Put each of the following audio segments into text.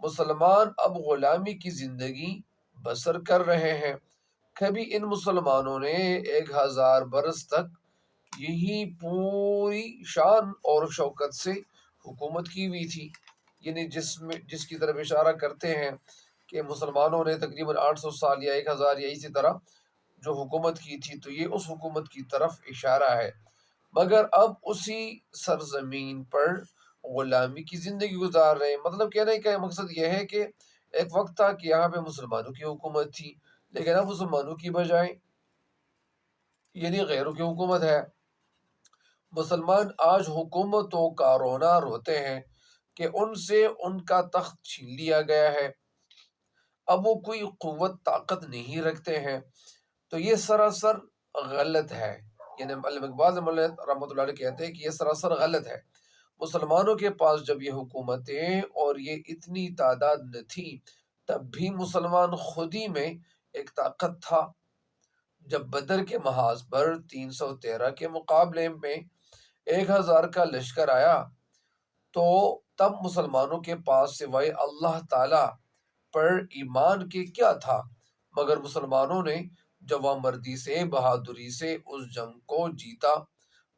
مسلمان اب غلامی کی زندگی بسر کر رہے ہیں۔ کبھی ان مسلمانوں نے 1000 برس تک یہی پوری شان اور شوکت سے حکومت کی ہوئی تھی، یعنی جس کی طرف اشارہ کرتے ہیں کہ مسلمانوں نے تقریباً 800 سال یا 1000 یا اسی طرح جو حکومت کی تھی، تو یہ اس حکومت کی طرف اشارہ ہے۔ مگر اب اسی سرزمین پر غلامی کی زندگی گزار رہے ہیں۔ مطلب کہنے کا مقصد یہ ہے کہ ایک وقت تھا کہ یہاں پہ مسلمانوں کی حکومت تھی، لیکن اب مسلمانوں کی بجائے یعنی غیروں کی حکومت ہے۔ مسلمان آج حکومتوں کا رونا روتے ہیں کہ ان سے ان کا تخت چھین لیا گیا ہے، اب وہ کوئی قوت طاقت نہیں رکھتے ہیں۔ تو یہ سراسر غلط ہے، یعنی علامہ اقبال رحمۃ اللہ علیہ کہتے ہیں کہ یہ سراسر غلط ہے۔ مسلمانوں کے پاس جب یہ حکومتیں اور یہ اتنی تعداد نہ تھی، تب بھی مسلمان خود ہی میں ایک طاقت تھا۔ جب بدر کے محاذ پر 313 کے مقابلے میں 1000 کا لشکر آیا، تو تب مسلمانوں کے پاس سوائے اللہ تعالی پر ایمان کے کیا تھا؟ مگر مسلمانوں نے جوانمردی سے، بہادری سے اس جنگ کو جیتا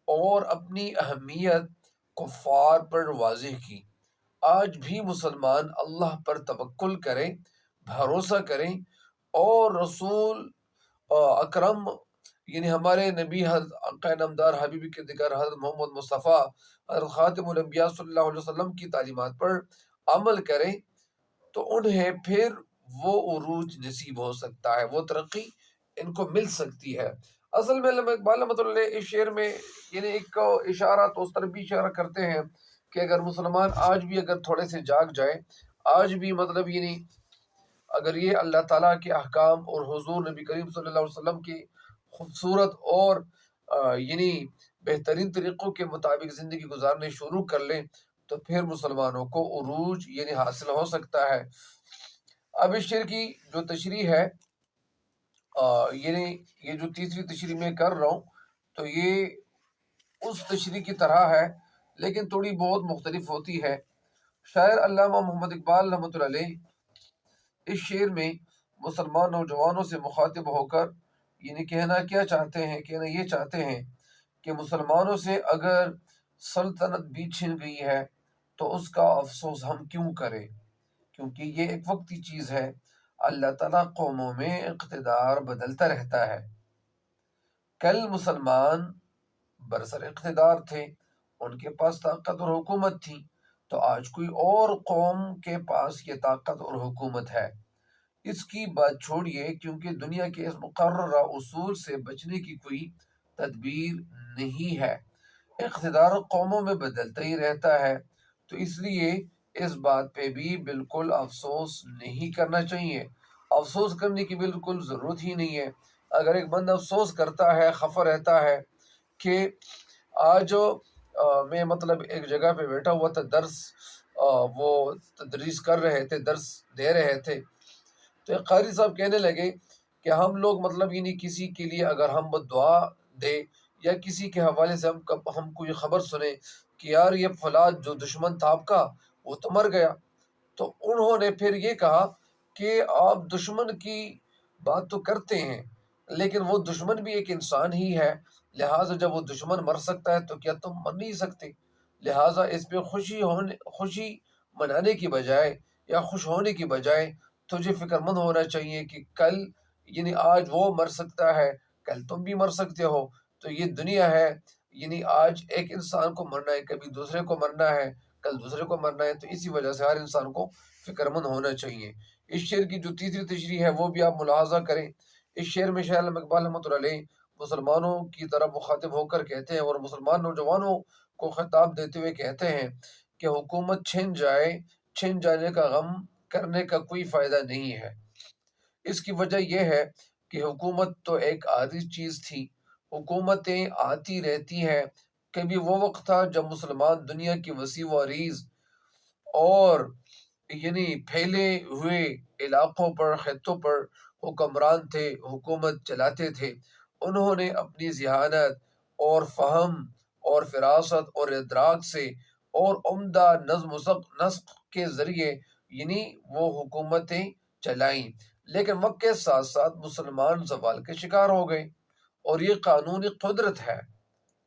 اور اپنی اہمیت کفار پر واضح کی۔ آج بھی مسلمان اللہ پر توکل کریں، بھروسہ کریں اور رسول اکرم یعنی ہمارے نبی حضرت نامدار حبیب کے ذکر حضرت محمد مصطفیٰ حضرت خاتم الانبیاء صلی اللہ علیہ وسلم کی تعلیمات پر عمل کریں، تو انہیں پھر وہ عروج نصیب ہو سکتا ہے، وہ ترقی ان کو مل سکتی ہے۔ اصل میں علامہ اقبال رحمۃ اللہ علیہ اس شعر میں یعنی ایک اشارہ تو اس طرف بھی اشارہ کرتے ہیں کہ اگر مسلمان آج بھی اگر تھوڑے سے جاگ جائے، آج بھی مطلب یعنی اگر یہ اللہ تعالیٰ کے احکام اور حضور نبی کریم صلی اللہ علیہ وسلم کی خوبصورت اور یعنی بہترین طریقوں کے مطابق زندگی گزارنے شروع کر لیں، تو پھر مسلمانوں کو عروج یعنی حاصل ہو سکتا ہے۔ اب اس شعر کی جو تشریح ہے، یعنی یہ جو تیسری تشریح میں کر رہا ہوں، تو یہ اس تشریح کی طرح ہے لیکن تھوڑی بہت مختلف ہوتی ہے۔ شاعر علامہ محمد اقبال رحمۃ اللہ علیہ اس شعر میں مسلمان نوجوانوں سے مخاطب ہو کر یعنی کہنا کیا چاہتے ہیں؟ کہنا یہ چاہتے ہیں کہ مسلمانوں سے اگر سلطنت بھی چھن گئی ہے تو اس کا افسوس ہم کیوں کریں، کیونکہ یہ ایک وقتی چیز ہے۔ اللہ تعالیٰ قوموں میں اقتدار بدلتا رہتا ہے۔ کل مسلمان برسر اقتدار تھے، ان کے پاس طاقت اور حکومت تھی، تو آج کوئی اور قوم کے پاس یہ طاقت اور حکومت ہے۔ اس کی بات چھوڑیے، کیونکہ دنیا کے اس مقررہ اصول سے بچنے کی کوئی تدبیر نہیں ہے۔ اقتدار قوموں میں بدلتا ہی رہتا ہے، تو اس لیے اس بات پہ بھی بالکل افسوس نہیں کرنا چاہیے۔ افسوس کرنے کی بالکل ضرورت ہی نہیں ہے۔ اگر ایک بندہ افسوس کرتا ہے، خفا رہتا ہے کہ آج میں مطلب ایک جگہ پہ بیٹھا ہوا تھا، درس وہ تدریس کر رہے تھے، درس دے رہے تھے، تو ایک قاری صاحب کہنے لگے کہ ہم لوگ مطلب یعنی کسی کے لیے اگر ہم دعا دے یا کسی کے حوالے سے ہم کوئی خبر سنیں کہ یار یہ فلاد جو دشمن تھا آپ کا وہ تو مر گیا، تو انہوں نے پھر یہ کہا کہ آپ دشمن کی بات تو کرتے ہیں لیکن وہ دشمن بھی ایک انسان ہی ہے، لہٰذا جب وہ دشمن مر سکتا ہے تو کیا تم مر نہیں سکتے؟ لہٰذا اس پہ خوشی منانے کی بجائے یا خوش ہونے کی بجائے تجھے فکر مند ہونا چاہیے کہ کل یعنی آج وہ مر سکتا ہے، کل تم بھی مر سکتے ہو۔ تو یہ دنیا ہے، یعنی آج ایک انسان کو مرنا ہے، کبھی دوسرے کو مرنا ہے، کل دوسرے کو مرنا ہے، تو اسی وجہ سے ہر انسان کو فکر مند ہونا چاہیے۔ اس شعر کی جو تیسری تشریح ہے وہ بھی آپ ملاحظہ کریں۔ اس شعر میں شاعر علامہ اقبال رحمۃ اللہ علیہ مسلمانوں کی طرف مخاطب ہو کر کہتے ہیں اور مسلمان نوجوانوں کو خطاب دیتے ہوئے کہتے ہیں کہ حکومت چھن جانے کا غم کرنے کا کوئی فائدہ نہیں ہے۔ اس کی وجہ یہ ہے کہ حکومت تو ایک عارضی چیز تھی، حکومتیں آتی رہتی ہیں۔ کبھی وہ وقت تھا جب مسلمان دنیا کی وسیع و عریض اور یعنی پھیلے ہوئے علاقوں پر، خطوں پر حکمران تھے، حکومت چلاتے تھے۔ انہوں نے اپنی ذہانت اور فہم اور فراست اور ادراک سے اور عمدہ نظم و نسق کے ذریعے یعنی وہ حکومتیں چلائیں، لیکن وقت کے ساتھ ساتھ مسلمان زوال کے شکار ہو گئے۔ اور یہ قانونی قدرت ہے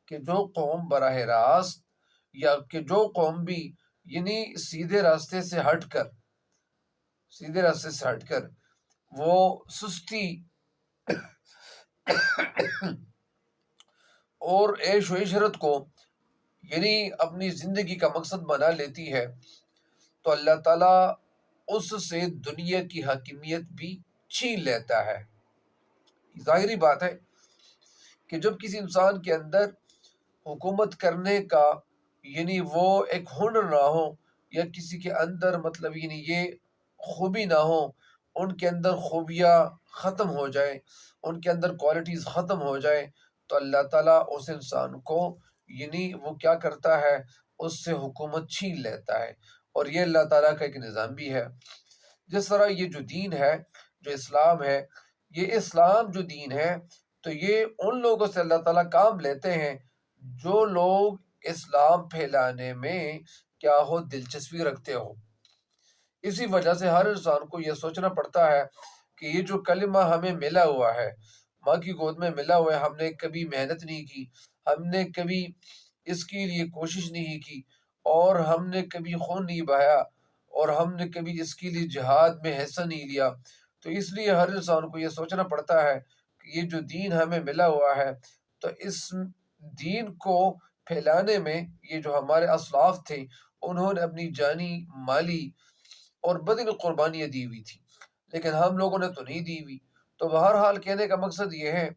کہ جو قوم براہ راست یا کہ جو قوم بھی یعنی سیدھے راستے سے ہٹ کر وہ سستی اور عیش و عشرت کو یعنی اپنی زندگی کا مقصد بنا لیتی ہے، تو اللہ تعالیٰ اس سے دنیا کی حاکمیت بھی چھین لیتا ہے۔ ظاہری بات ہے کہ جب کسی انسان کے اندر حکومت کرنے کا یعنی وہ ایک ہنر نہ ہو، یا کسی کے اندر مطلب یعنی یہ خوبی نہ ہو، ان کے اندر خوبیاں ختم ہو جائیں، ان کے اندر کوالٹیز ختم ہو جائیں، تو اللہ تعالیٰ اس انسان کو یعنی وہ کیا کرتا ہے، اس سے حکومت چھین لیتا ہے۔ اور یہ اللہ تعالیٰ کا ایک نظام بھی ہے۔ جس طرح یہ جو دین ہے، جو اسلام ہے، یہ اسلام جو دین ہے، تو یہ ان لوگوں سے اللہ تعالیٰ کام لیتے ہیں جو لوگ اسلام پھیلانے میں کیا ہو دلچسپی رکھتے ہو۔ اسی وجہ سے ہر انسان کو یہ سوچنا پڑتا ہے کہ یہ جو کلمہ ہمیں ملا ہوا ہے، ماں کی گود میں ملا ہوا ہے، ہم نے کبھی محنت نہیں کی، ہم نے کبھی اس کے لیے کوشش نہیں کی، اور ہم نے کبھی خون نہیں بہایا، اور ہم نے کبھی اس کے لیے جہاد میں حصہ نہیں لیا۔ تو اس لیے ہر انسان کو یہ سوچنا پڑتا ہے کہ یہ جو دین ہمیں ملا ہوا ہے، تو اس دین کو پھیلانے میں یہ جو ہمارے اسلاف تھے، انہوں نے اپنی جانی، مالی اور بدنی قربانیاں دی ہوئی تھی، لیکن ہم لوگوں نے تو نہیں دی ہوئی۔ تو بہرحال کہنے کا مقصد یہ ہے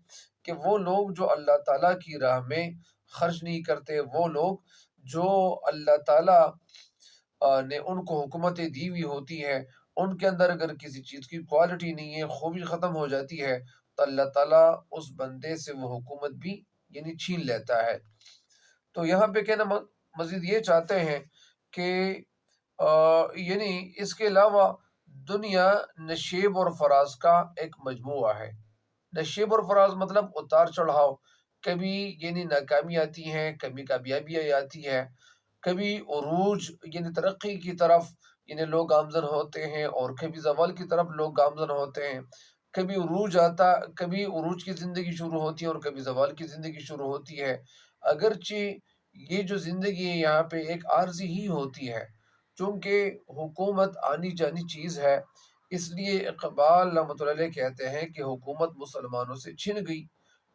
کہ وہ لوگ جو اللہ تعالیٰ کی راہ میں خرچ نہیں کرتے، وہ لوگ جو اللہ تعالیٰ نے ان کو حکومتیں دی ہوئی ہوتی ہے، ان کے اندر اگر کسی چیز کی کوالٹی نہیں ہے، خوبی ختم ہو جاتی ہے، تو اللہ تعالیٰ اس بندے سے وہ حکومت بھی یعنی چھین لیتا ہے۔ تو یہاں پہ کہنا مزید یہ چاہتے ہیں کہ یعنی اس کے علاوہ دنیا نشیب اور فراز کا ایک مجموعہ ہے۔ نشیب اور فراز مطلب اتار چڑھاؤ، کبھی یعنی ناکامی آتی ہے، کبھی کامیابی آتی ہے، کبھی عروج یعنی ترقی کی طرف یعنی لوگ گامزن ہوتے ہیں، اور کبھی زوال کی طرف لوگ گامزن ہوتے ہیں۔ کبھی عروج کی زندگی شروع ہوتی ہے اور کبھی زوال کی زندگی شروع ہوتی ہے۔ اگرچہ یہ جو زندگی ہے یہاں پہ ایک عارضی ہی ہوتی ہے، چونکہ حکومت آنی جانی چیز ہے، اس لیے اقبال رحمۃ اللہ علیہ کہتے ہیں کہ حکومت مسلمانوں سے چھن گئی،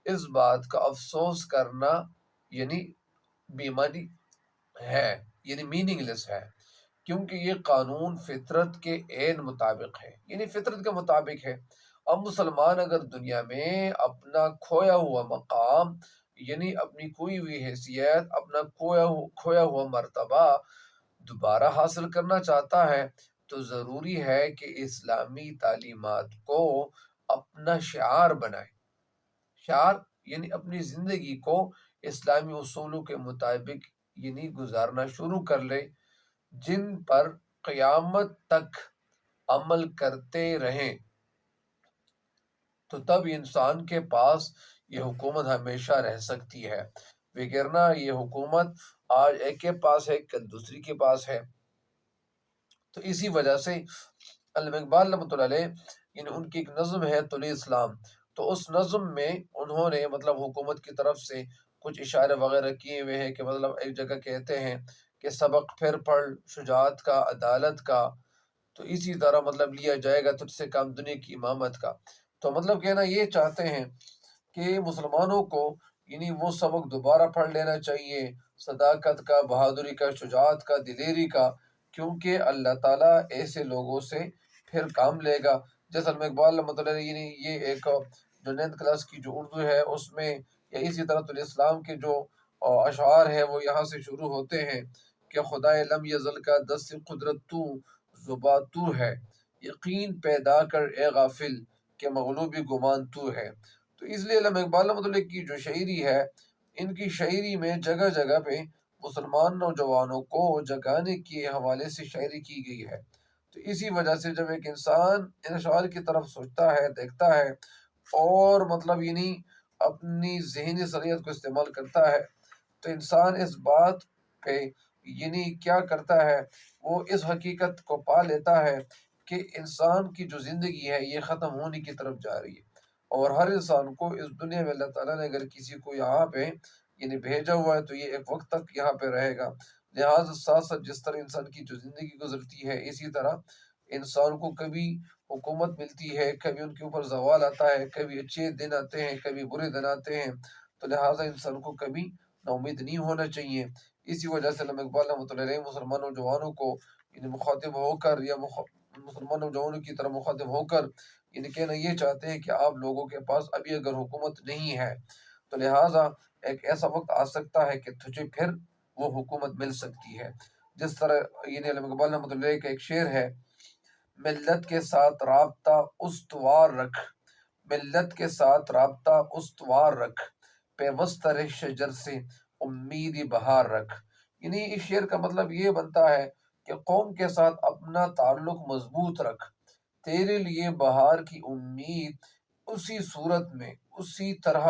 اس بات کا افسوس کرنا یعنی بیمانی ہے، یعنی میننگ لیس ہے، کیونکہ یہ قانون فطرت کے عین مطابق ہے، یعنی فطرت کے مطابق ہے۔ اب مسلمان اگر دنیا میں اپنا کھویا ہوا مقام یعنی اپنی کھوئی ہوئی حیثیت، اپنا کھویا ہوا مرتبہ دوبارہ حاصل کرنا چاہتا ہے، تو ضروری ہے کہ اسلامی تعلیمات کو اپنا شعار بنائے۔ شعار یعنی اپنی زندگی کو اسلامی اصولوں کے مطابق یعنی گزارنا شروع کر لے، جن پر قیامت تک عمل کرتے رہیں، تو تب انسان کے پاس یہ حکومت ہمیشہ رہ سکتی ہے، وگرنہ یہ حکومت آج ایک کے پاس ہے، کل دوسری کے پاس ہے۔ تو اسی وجہ سے علامہ اقبال رحمۃ اللہ علیہ یعنی ان کی ایک نظم ہے طلوع اسلام، تو اس نظم میں انہوں نے مطلب حکومت کی طرف سے کچھ اشارے وغیرہ کیے ہوئے ہیں، کہ مطلب ایک جگہ کہتے ہیں کہ سبق پھر پڑھ شجاعت کا، عدالت کا، تو اسی طرح مطلب لیا جائے گا تجھ سے کام دنیا کی امامت کا۔ تو مطلب کہنا یہ چاہتے ہیں کہ مسلمانوں کو یعنی وہ سبق دوبارہ پڑھ لینا چاہیے، صداقت کا، بہادری کا، شجاعت کا، دلیری کا، کیونکہ اللہ تعالیٰ ایسے لوگوں سے پھر کام لے گا۔ جیسا علامہ اقبال رحمۃ اللہ علیہ یعنی یہ ایک جو 9th کلاس کی جو اردو ہے اس میں، یا اسی طرح طلوع اسلام کے جو اشعار ہے وہ یہاں سے شروع ہوتے ہیں کہ خدائے لم یزل کا دست قدرت تو، زباں تو ہے، یقین پیدا کر اے غافل کہ مغلوبی گمان تو ہے۔ تو اس لیے علامہ اقبال رحمۃ اللہ کی جو شاعری ہے، ان کی شاعری میں جگہ جگہ پہ مسلمان نوجوانوں کو جگانے کے حوالے سے شاعری کی گئی ہے۔ تو اسی وجہ سے جب ایک انسان ان اشعار کی طرف سوچتا ہے، دیکھتا ہے، اور مطلب یعنی اپنی ذہنی صلاحیت کو استعمال کرتا ہے، تو انسان اس بات پہ یعنی کیا کرتا ہے، وہ اس حقیقت کو پا لیتا ہے کہ انسان کی جو زندگی ہے یہ ختم ہونے کی طرف جا رہی ہے، اور ہر انسان کو اس دنیا میں اللہ تعالیٰ نے اگر کسی کو یہاں پہ یعنی بھیجا ہوا ہے تو یہ ایک وقت تک یہاں پہ رہے گا۔ لہٰذا ساتھ ساتھ جس طرح انسان کی جو زندگی گزرتی ہے، اسی طرح انسان کو کبھی حکومت ملتی ہے، کبھی ان کے اوپر زوال آتا ہے، کبھی اچھے دن آتے ہیں، کبھی برے دن آتے ہیں، تو لہٰذا انسان کو کبھی نا امید نہیں ہونا چاہیے۔ اسی وجہ سے علامہ اقبال رحمۃ اللہ علیہ مسلمان نوجوانوں کو یعنی مخاطب ہو کر یا مسلمان نوجوانوں کی طرح مخاطب ہو کر یعنی کہنا یہ چاہتے ہیں کہ آپ لوگوں کے پاس ابھی اگر حکومت نہیں ہے تو لہٰذا ایک ایسا وقت آ سکتا ہے کہ تجھے پھر وہ حکومت مل سکتی ہے۔ جس طرح یعنی علامہ اقبال رحمۃ اللہ علیہ کا ایک شعر ہے، ملت کے ساتھ رابطہ استوار رکھ، ملت کے ساتھ رابطہ استوار رکھ، پیوستہ رہ شجر سے امید بہار رکھ۔ یعنی اس شعر کا مطلب یہ بنتا ہے کہ قوم کے ساتھ اپنا تعلق مضبوط رکھ، تیرے لیے بہار کی امید اسی صورت میں، اسی طرح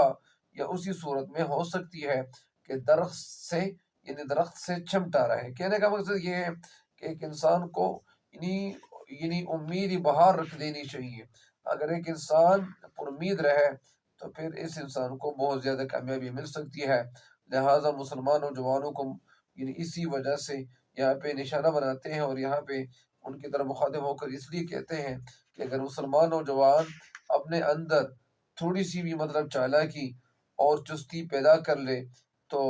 یا اسی صورت میں ہو سکتی ہے کہ درخت سے یعنی درخت سے چمٹا رہے۔ کہنے کا مقصد یہ ہے کہ ایک انسان کو یعنی امید بہار رکھ دینی چاہیے۔ اگر ایک انسان پر امید رہے تو پھر اس انسان کو بہت زیادہ کامیابی مل سکتی ہے۔ لہٰذا مسلمان نوجوانوں کو یعنی اسی وجہ سے یہاں پہ نشانہ بناتے ہیں اور یہاں پہ ان کی طرف مخاطب ہو کر اس لیے کہتے ہیں کہ اگر مسلمان نوجوان اپنے اندر تھوڑی سی بھی مطلب چالاکی اور چستی پیدا کر لے تو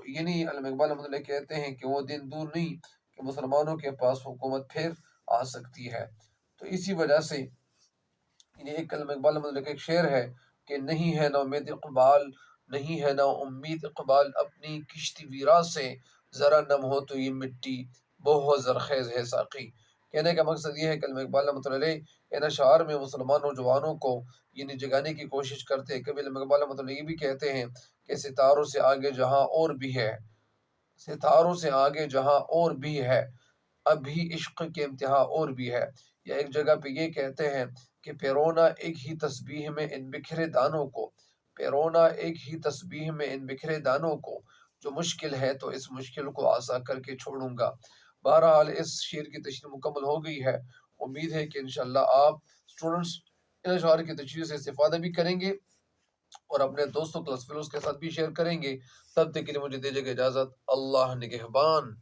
یعنی علامہ اقبال رحمۃ اللہ کہتے ہیں کہ وہ دن دور نہیں کہ مسلمانوں کے پاس حکومت پھر آ سکتی ہے۔ تو اسی وجہ سے یعنی ایک علامہ اقبال رحمۃ اللہ کا ایک شعر ہے کہ نہیں ہے نا امید اقبال، نہیں ہے نا امید اقبال، اپنی کشتی ویرا سے ذرا نم ہو تو یہ مٹی بہت زرخیز ہے ساقی۔ کہنے کا مقصد یہ ہے کہ علامہ اقبال رحمۃ اللہ علیہ ان اشعار میں مسلمان نوجوانوں کو یعنی جگانے کی کوشش کرتے ہیں۔ کبھی علامہ اقبال رحمۃ اللہ یہ بھی کہتے ہیں کہ ستاروں سے آگے جہاں اور بھی ہے، ستاروں سے آگے جہاں اور بھی ہے، اب بھی عشق کے امتحان اور بھی ہے۔ یا ایک جگہ پہ یہ کہتے ہیں کہ پیرونا ایک ہی تسبیح میں ان بکھرے دانوں کو، پیرونا ایک ہی تسبیح میں ان بکھرے دانوں کو، جو مشکل ہے تو اس مشکل کو آسان کر کے چھوڑوں گا۔ بہرحال اس شعر کی تشریح مکمل ہو گئی ہے۔ امید ہے کہ انشاءاللہ آپ اسٹوڈنٹس ان اشعار کی تشریح سے استفادہ بھی کریں گے اور اپنے دوستوں کلاس فیلوز کے ساتھ بھی شیئر کریں گے۔ تب تک کے لیے مجھے دیجیے گا اجازت۔ اللہ نگہبان۔